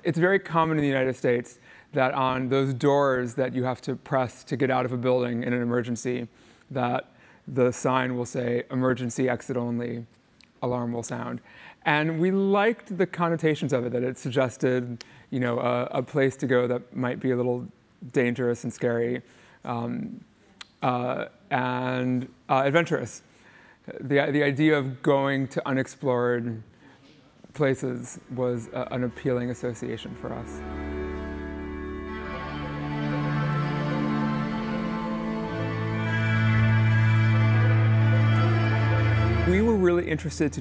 It's very common in the United States that on those doors that you have to press to get out of a building in an emergency, that the sign will say, "Emergency exit only, alarm will sound." And we liked the connotations of it, that it suggested, you know, a place to go that might be a little dangerous and scary, and adventurous. The idea of going to unexplored places was an appealing association for us. We were really interested to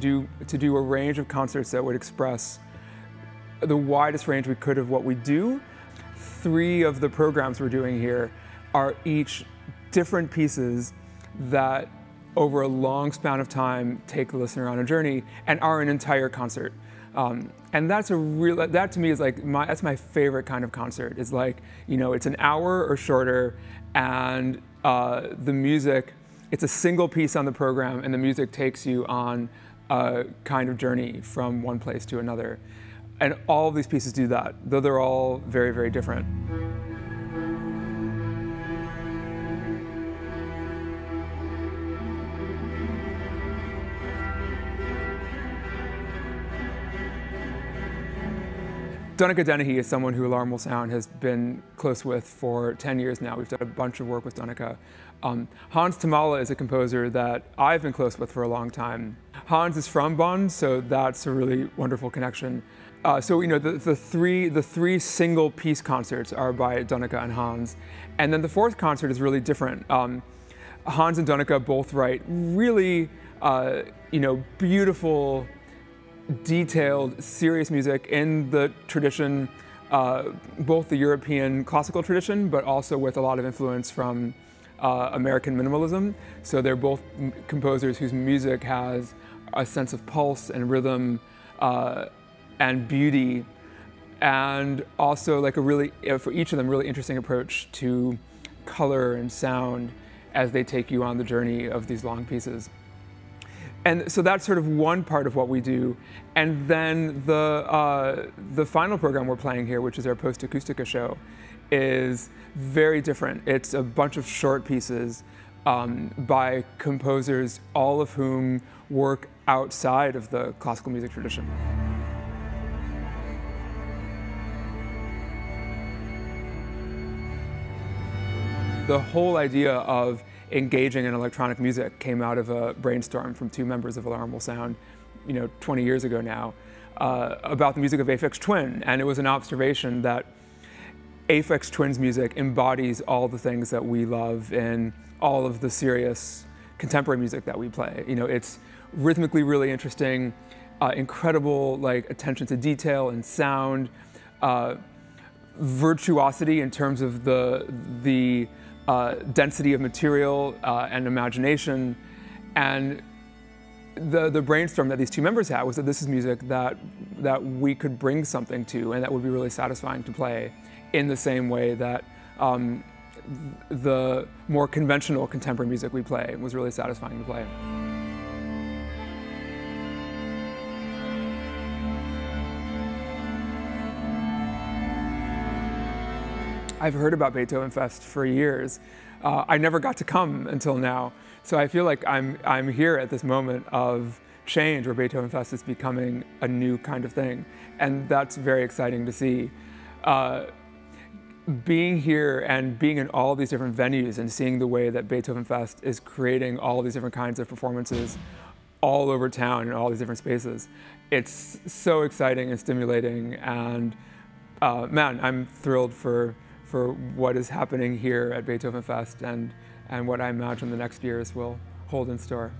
do a range of concerts that would express the widest range we could of what we do. 3 of the programs we're doing here are each different pieces that over a long span of time take the listener on a journey and are an entire concert. And that to me is like that's my favorite kind of concert. It's like, you know, it's an hour or shorter, and the music, it's a single piece on the program, and the music takes you on a kind of journey from one place to another. And all of these pieces do that, though they're all very, very different. Donnacha Dennehy is someone who Alarm Will Sound has been close with for 10 years now. We've done a bunch of work with Donnacha. Hans Tamala is a composer that I've been close with for a long time. Hans is from Bonn, so that's a really wonderful connection. So you know, the three single piece concerts are by Donnacha and Hans, and then the 4th concert is really different. Hans and Donnacha both write really, you know, beautiful, detailed, serious music in the tradition, both the European classical tradition, but also with a lot of influence from American minimalism. So they're both composers whose music has a sense of pulse and rhythm and beauty, and also like a really, for each of them, really interesting approach to color and sound as they take you on the journey of these long pieces. And so that's sort of one part of what we do. And then the final program we're playing here, which is our Post Acoustica show, is very different. It's a bunch of short pieces by composers, all of whom work outside of the classical music tradition. The whole idea of engaging in electronic music came out of a brainstorm from 2 members of Alarm Will Sound, you know, 20 years ago now, about the music of Aphex Twin. And it was an observation that Aphex Twin's music embodies all the things that we love in all of the serious contemporary music that we play. You know, it's rhythmically really interesting, incredible like attention to detail and sound, virtuosity in terms of the density of material and imagination. And the brainstorm that these 2 members had was that this is music that we could bring something to, and that would be really satisfying to play in the same way that the more conventional contemporary music we play was really satisfying to play. I've heard about Beethovenfest for years. I never got to come until now. So I feel like I'm here at this moment of change where Beethovenfest is becoming a new kind of thing. And that's very exciting to see. Being here and being in all these different venues and seeing the way that Beethovenfest is creating all these different kinds of performances all over town in all these different spaces. It's so exciting and stimulating, and man, I'm thrilled for what is happening here at Beethovenfest and what I imagine the next years will hold in store.